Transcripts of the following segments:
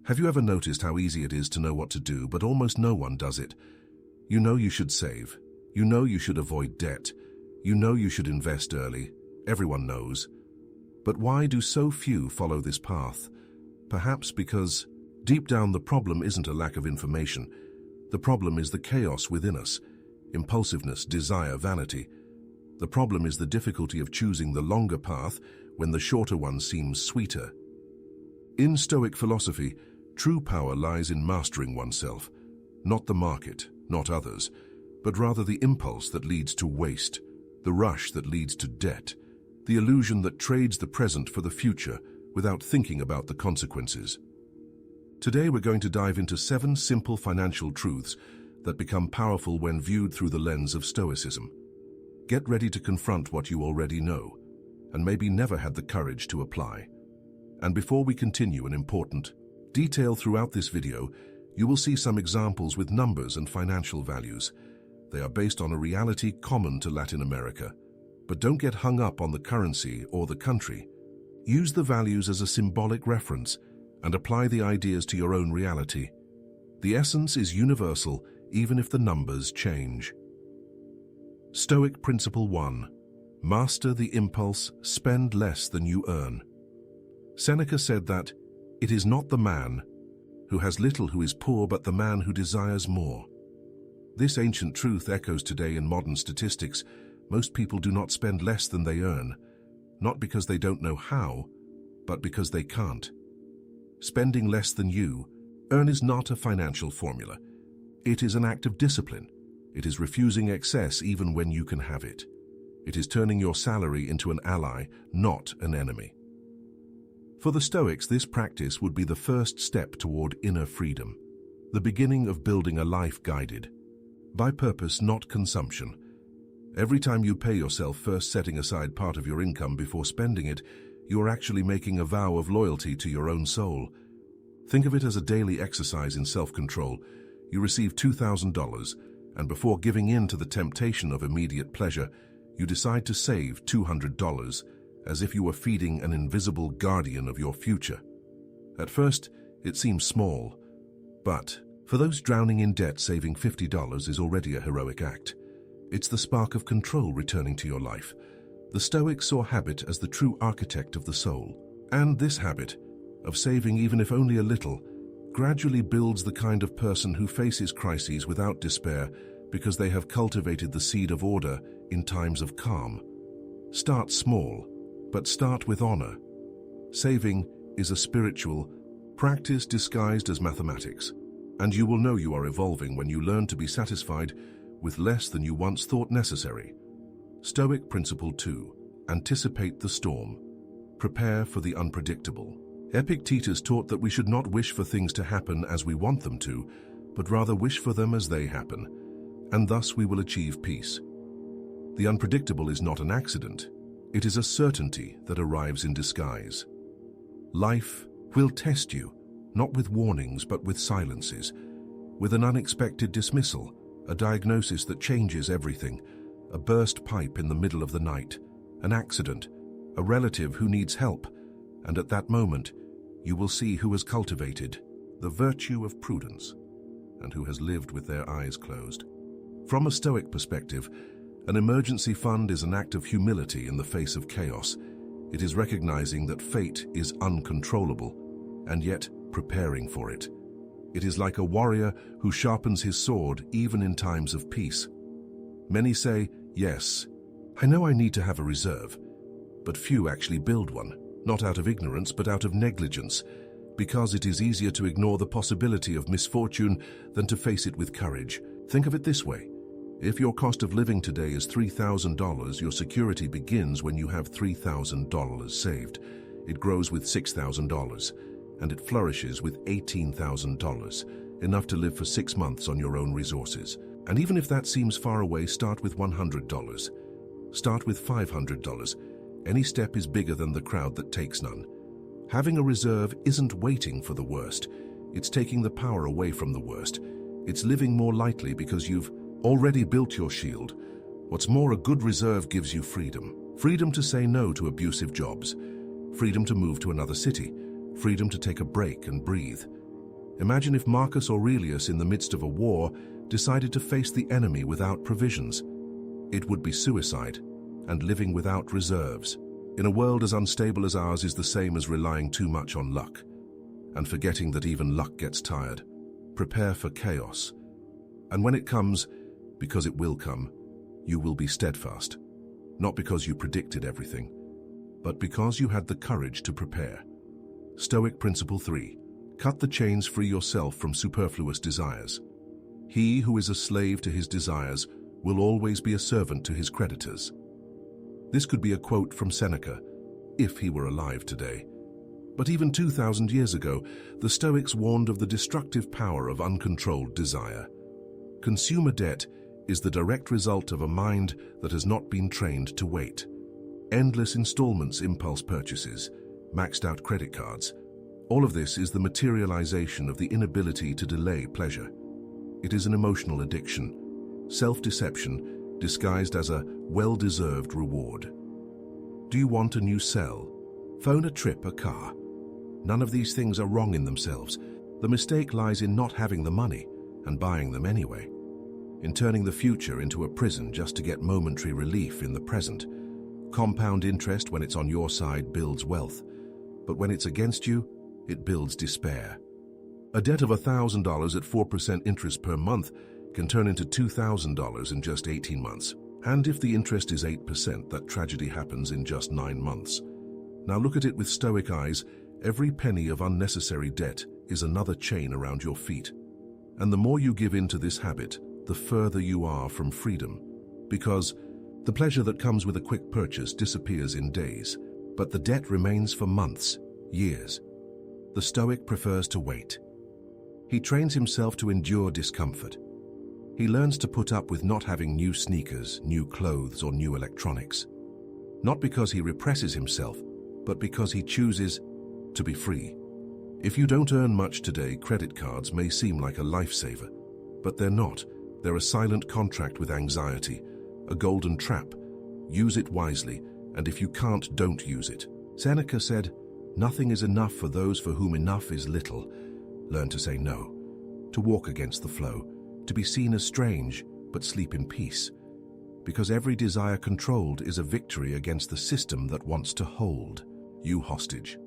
Have you ever noticed how easy it is to know what to do, but almost no one does it? You know you should save. You know you should avoid debt. You know you should invest early. Everyone knows. But why do so few follow this path? Perhaps because deep down the problem isn't a lack of information. The problem is the chaos within us. Impulsiveness, desire, vanity. The problem is the difficulty of choosing the longer path when the shorter one seems sweeter. In Stoic philosophy, true power lies in mastering oneself, not the market, not others, but rather the impulse that leads to waste, the rush that leads to debt, the illusion that trades the present for the future without thinking about the consequences. Today we're going to dive into 7 simple financial truths that become powerful when viewed through the lens of Stoicism. Get ready to confront what you already know, and maybe never had the courage to apply. And before we continue, an important detail throughout this video, you will see some examples with numbers and financial values. They are based on a reality common to Latin America. But don't get hung up on the currency or the country. Use the values as a symbolic reference and apply the ideas to your own reality. The essence is universal, even if the numbers change. Stoic Principle 1. Master the impulse, spend less than you earn. Seneca said that, "It is not the man who has little who is poor, but the man who desires more." This ancient truth echoes today in modern statistics. Most people do not spend less than they earn, not because they don't know how, but because they can't. Spending less than you earn is not a financial formula. It is an act of discipline. It is refusing excess even when you can have it. It is turning your salary into an ally, not an enemy. For the Stoics, this practice would be the first step toward inner freedom, the beginning of building a life guided by purpose, not consumption. Every time you pay yourself, first setting aside part of your income before spending it, you are actually making a vow of loyalty to your own soul. Think of it as a daily exercise in self-control. You receive $2,000, and before giving in to the temptation of immediate pleasure, you decide to save $200, as if you were feeding an invisible guardian of your future. At first, it seems small, but for those drowning in debt, saving $50 is already a heroic act. It's the spark of control returning to your life. The Stoics saw habit as the true architect of the soul, and this habit, of saving even if only a little, gradually builds the kind of person who faces crises without despair because they have cultivated the seed of order in times of calm. Start small, but start with honor. Saving is a spiritual practice disguised as mathematics, and you will know you are evolving when you learn to be satisfied with less than you once thought necessary. Stoic Principle 2. Anticipate the storm. Prepare for the unpredictable. Epictetus taught that we should not wish for things to happen as we want them to, but rather wish for them as they happen, and thus we will achieve peace. The unpredictable is not an accident. It is a certainty that arrives in disguise. Life will test you, not with warnings but with silences, with an unexpected dismissal, a diagnosis that changes everything, a burst pipe in the middle of the night, an accident, a relative who needs help, and at that moment, you will see who has cultivated the virtue of prudence and who has lived with their eyes closed. From a Stoic perspective, an emergency fund is an act of humility in the face of chaos. It is recognizing that fate is uncontrollable and yet preparing for it. It is like a warrior who sharpens his sword even in times of peace. Many say, "Yes, I know I need to have a reserve," but few actually build one, not out of ignorance but out of negligence, because it is easier to ignore the possibility of misfortune than to face it with courage. Think of it this way. If your cost of living today is $3,000, your security begins when you have $3,000 saved. It grows with $6,000, and it flourishes with $18,000, enough to live for 6 months on your own resources. And even if that seems far away, start with $100. Start with $500. Any step is bigger than the crowd that takes none. Having a reserve isn't waiting for the worst. It's taking the power away from the worst. It's living more lightly because you've already built your shield. What's more, a good reserve gives you freedom. Freedom to say no to abusive jobs. Freedom to move to another city. Freedom to take a break and breathe. Imagine if Marcus Aurelius, in the midst of a war, decided to face the enemy without provisions. It would be suicide and living without reserves. In a world as unstable as ours is the same as relying too much on luck and forgetting that even luck gets tired. Prepare for chaos. And when it comes, because it will come, you will be steadfast. Not because you predicted everything, but because you had the courage to prepare. Stoic Principle 3. Cut the chains, free yourself from superfluous desires. He who is a slave to his desires will always be a servant to his creditors. This could be a quote from Seneca, if he were alive today. But even 2,000 years ago, the Stoics warned of the destructive power of uncontrolled desire. Consumer debt is the direct result of a mind that has not been trained to wait. Endless installments, impulse purchases, maxed out credit cards. All of this is the materialization of the inability to delay pleasure. It is an emotional addiction, self-deception disguised as a well-deserved reward. Do you want a new cell? Phone, a trip, a car? None of these things are wrong in themselves. The mistake lies in not having the money and buying them anyway. In turning the future into a prison just to get momentary relief in the present. Compound interest, when it's on your side, builds wealth, but when it's against you, it builds despair. A debt of $1,000 at 4% interest per month can turn into $2,000 in just 18 months. And if the interest is 8%, that tragedy happens in just 9 months. Now look at it with Stoic eyes. Every penny of unnecessary debt is another chain around your feet. And the more you give in to this habit, the further you are from freedom. Because the pleasure that comes with a quick purchase disappears in days, but the debt remains for months, years. The Stoic prefers to wait. He trains himself to endure discomfort. He learns to put up with not having new sneakers, new clothes, or new electronics. Not because he represses himself, but because he chooses to be free. If you don't earn much today, credit cards may seem like a lifesaver, but they're not. They're a silent contract with anxiety, a golden trap. Use it wisely, and if you can't, don't use it. Seneca said, "Nothing is enough for those for whom enough is little." Learn to say no, to walk against the flow, to be seen as strange, but sleep in peace. Because every desire controlled is a victory against the system that wants to hold you hostage.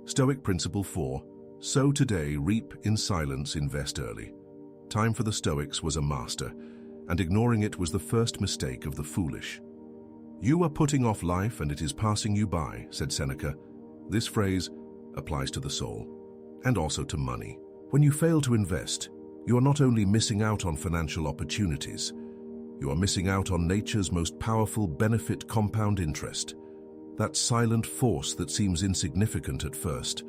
Stoic Principle 4. Sow today, reap in silence, invest early. Time for the Stoics was a master, and ignoring it was the first mistake of the foolish. "You are putting off life and it is passing you by," said Seneca. This phrase applies to the soul, and also to money. When you fail to invest, you are not only missing out on financial opportunities, you are missing out on nature's most powerful benefit, compound interest. That silent force that seems insignificant at first,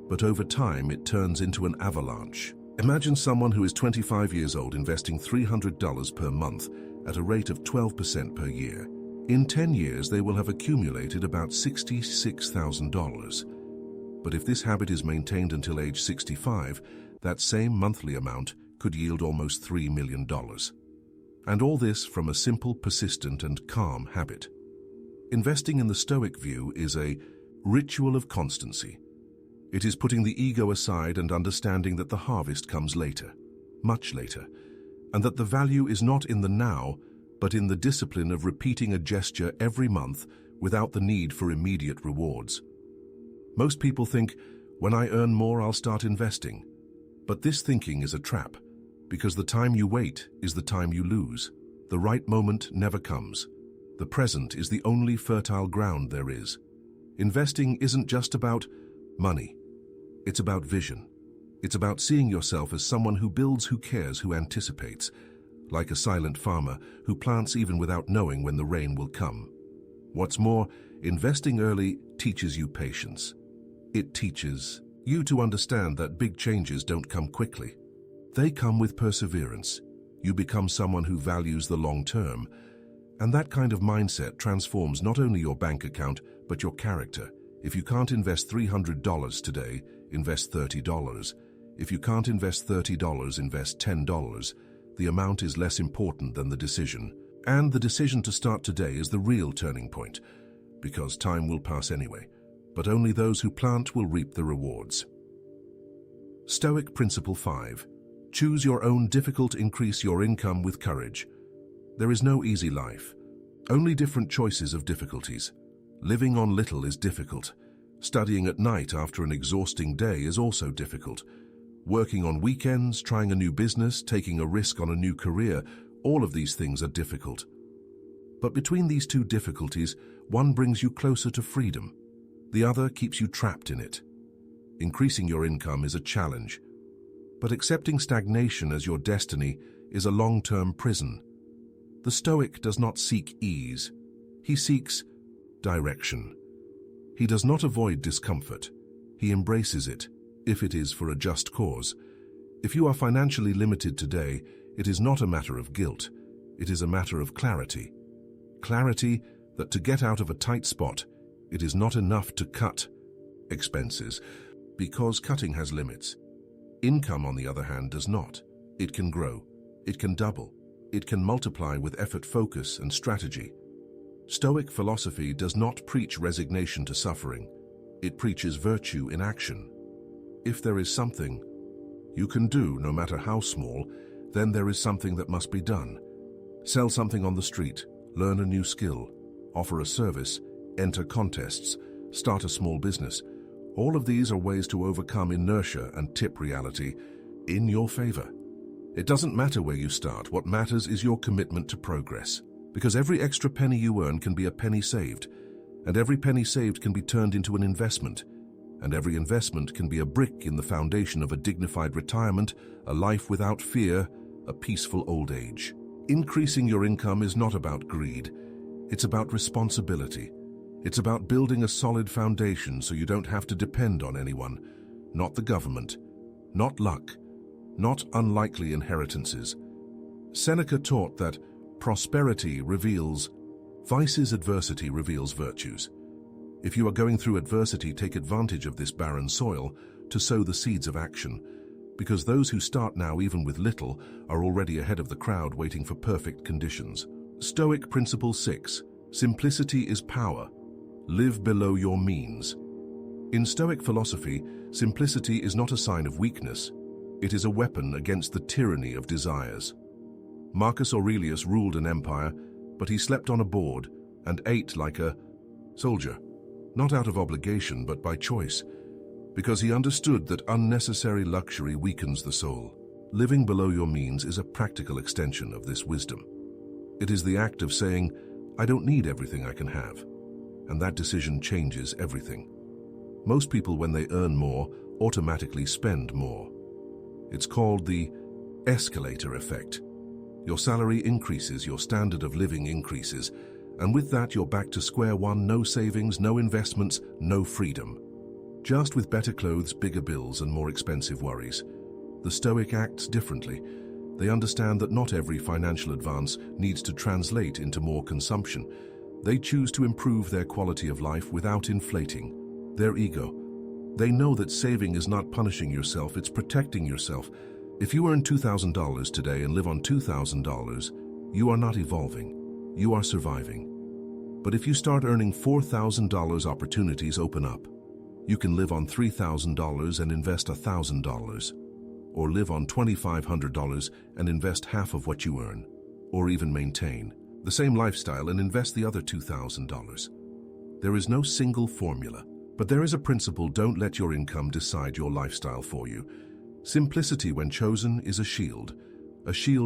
but over time it turns into an avalanche. Imagine someone who is 25 years old investing $300 per month at a rate of 12% per year. In 10 years, they will have accumulated about $66,000. But if this habit is maintained until age 65, that same monthly amount could yield almost $3 million. And all this from a simple, persistent, and calm habit. Investing in the Stoic view is a ritual of constancy. It is putting the ego aside and understanding that the harvest comes later, much later, and that the value is not in the now, but in the discipline of repeating a gesture every month without the need for immediate rewards. Most people think, when I earn more, I'll start investing. But this thinking is a trap, because the time you wait is the time you lose. The right moment never comes. The present is the only fertile ground there is. Investing isn't just about money. It's about vision. It's about seeing yourself as someone who builds, who cares, who anticipates, like a silent farmer who plants even without knowing when the rain will come. What's more, investing early teaches you patience. It teaches you to understand that big changes don't come quickly. They come with perseverance. You become someone who values the long term, and that kind of mindset transforms not only your bank account, but your character. If you can't invest $300 today, invest $30. If you can't invest $30, invest $10. The amount is less important than the decision. And the decision to start today is the real turning point, because time will pass anyway, but only those who plant will reap the rewards. Stoic Principle 5. Choose your own difficult, increase your income with courage. There is no easy life, only different choices of difficulties. Living on little is difficult. Studying at night after an exhausting day is also difficult. Working on weekends, trying a new business, taking a risk on a new career, all of these things are difficult. But between these two difficulties, one brings you closer to freedom. The other keeps you trapped in it. Increasing your income is a challenge, but accepting stagnation as your destiny is a long-term prison. The Stoic does not seek ease. He seeks direction. He does not avoid discomfort. He embraces it, if it is for a just cause. If you are financially limited today, it is not a matter of guilt. It is a matter of clarity. Clarity that to get out of a tight spot, it is not enough to cut expenses, because cutting has limits. Income, on the other hand, does not. It can grow. It can double. It can multiply with effort, focus, and strategy. Stoic philosophy does not preach resignation to suffering. It preaches virtue in action. If there is something you can do, no matter how small, then there is something that must be done. Sell something on the street, learn a new skill, offer a service, enter contests, start a small business. All of these are ways to overcome inertia and tip reality in your favor. It doesn't matter where you start. What matters is your commitment to progress. Because every extra penny you earn can be a penny saved, and every penny saved can be turned into an investment, and every investment can be a brick in the foundation of a dignified retirement, a life without fear, a peaceful old age. Increasing your income is not about greed. It's about responsibility. It's about building a solid foundation so you don't have to depend on anyone, not the government, not luck, not unlikely inheritances. Seneca taught that prosperity reveals vices, adversity reveals virtues. If you are going through adversity, take advantage of this barren soil to sow the seeds of action, because those who start now, even with little, are already ahead of the crowd waiting for perfect conditions. Stoic Principle 6. Simplicity is power. Live below your means. In Stoic philosophy, simplicity is not a sign of weakness. It is a weapon against the tyranny of desires. Marcus Aurelius ruled an empire, but he slept on a board and ate like a soldier, not out of obligation but by choice, because he understood that unnecessary luxury weakens the soul. Living below your means is a practical extension of this wisdom. It is the act of saying, I don't need everything I can have, and that decision changes everything. Most people, when they earn more, automatically spend more. It's called the escalator effect. Your salary increases, your standard of living increases, and with that you're back to square one. No savings, no investments, no freedom. Just with better clothes, bigger bills, and more expensive worries. The Stoic acts differently. They understand that not every financial advance needs to translate into more consumption. They choose to improve their quality of life without inflating their ego. They know that saving is not punishing yourself, it's protecting yourself. If you earn $2,000 today and live on $2,000, you are not evolving, you are surviving. But if you start earning $4,000, opportunities open up. You can live on $3,000 and invest $1,000, or live on $2,500 and invest half of what you earn, or even maintain the same lifestyle and invest the other $2,000. There is no single formula, but there is a principle: don't let your income decide your lifestyle for you. Simplicity, when chosen, is a shield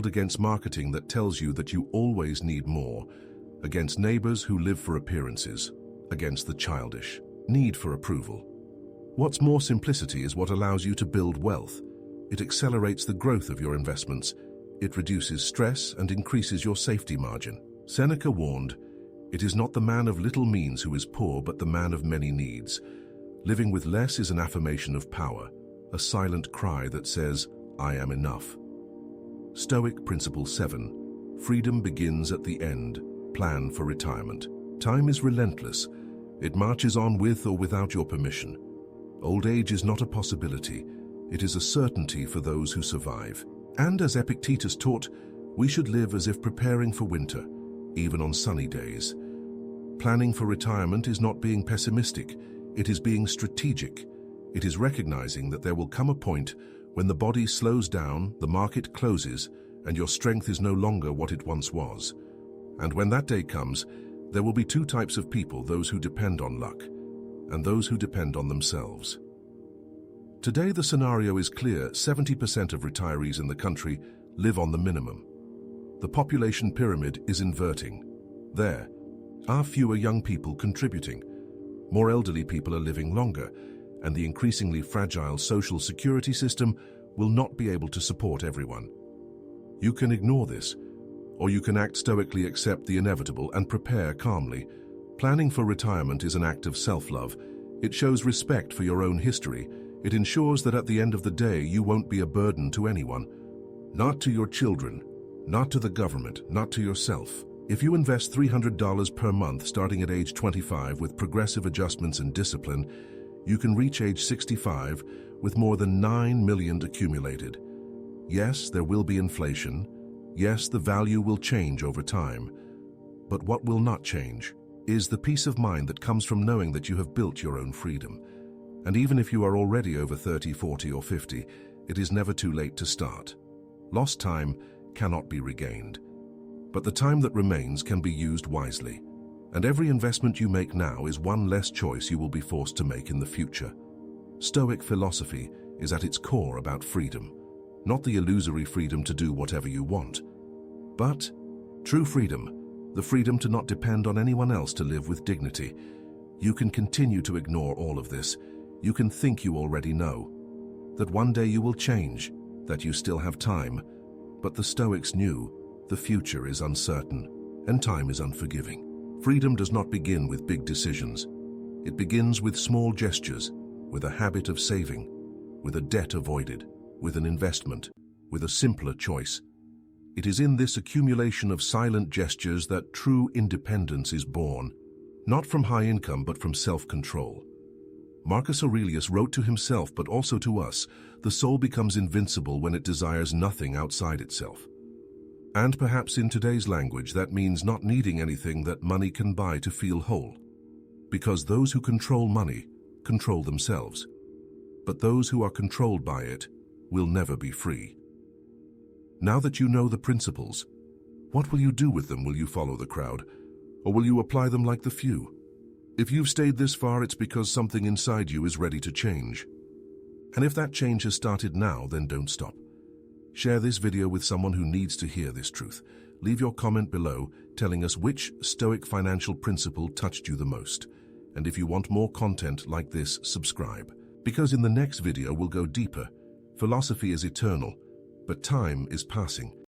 against marketing that tells you that you always need more, against neighbors who live for appearances, against the childish need for approval. What's more, simplicity is what allows you to build wealth. It accelerates the growth of your investments. It reduces stress and increases your safety margin. Seneca warned, "It is not the man of little means who is poor, but the man of many needs." Living with less is an affirmation of power, a silent cry that says, I am enough. Stoic Principle 7. Freedom begins at the end. Plan for retirement. Time is relentless. It marches on with or without your permission. Old age is not a possibility. It is a certainty for those who survive. And as Epictetus taught, we should live as if preparing for winter, even on sunny days. Planning for retirement is not being pessimistic. It is being strategic. It is recognizing that there will come a point when the body slows down, the market closes, and your strength is no longer what it once was. And when that day comes, there will be two types of people, those who depend on luck and those who depend on themselves. Today the scenario is clear: 70% of retirees in the country live on the minimum. The population pyramid is inverting. There are fewer young people contributing. More elderly people are living longer, and the increasingly fragile social security system will not be able to support everyone. You can ignore this, or you can act stoically, accept the inevitable, and prepare calmly. Planning for retirement is an act of self-love. It shows respect for your own history. It ensures that at the end of the day you won't be a burden to anyone. Not to your children, not to the government, not to yourself. If you invest $300 per month starting at age 25 with progressive adjustments and discipline, you can reach age 65 with more than 9 million accumulated. Yes, there will be inflation. Yes, the value will change over time. But what will not change is the peace of mind that comes from knowing that you have built your own freedom. And even if you are already over 30, 40, or 50, it is never too late to start. Lost time cannot be regained. But the time that remains can be used wisely. And every investment you make now is one less choice you will be forced to make in the future. Stoic philosophy is at its core about freedom. Not the illusory freedom to do whatever you want, but true freedom, the freedom to not depend on anyone else to live with dignity. You can continue to ignore all of this. You can think you already know, that one day you will change, that you still have time. But the Stoics knew the future is uncertain and time is unforgiving. Freedom does not begin with big decisions. It begins with small gestures, with a habit of saving, with a debt avoided, with an investment, with a simpler choice. It is in this accumulation of silent gestures that true independence is born, not from high income but from self-control. Marcus Aurelius wrote to himself but also to us, the soul becomes invincible when it desires nothing outside itself. And perhaps in today's language that means not needing anything that money can buy to feel whole. Because those who control money control themselves. But those who are controlled by it will never be free. Now that you know the principles, what will you do with them? Will you follow the crowd, or will you apply them like the few? If you've stayed this far, it's because something inside you is ready to change. And if that change has started now, then don't stop. Share this video with someone who needs to hear this truth. Leave your comment below telling us which Stoic financial principle touched you the most. And if you want more content like this, subscribe. Because in the next video we'll go deeper. Philosophy is eternal, but time is passing.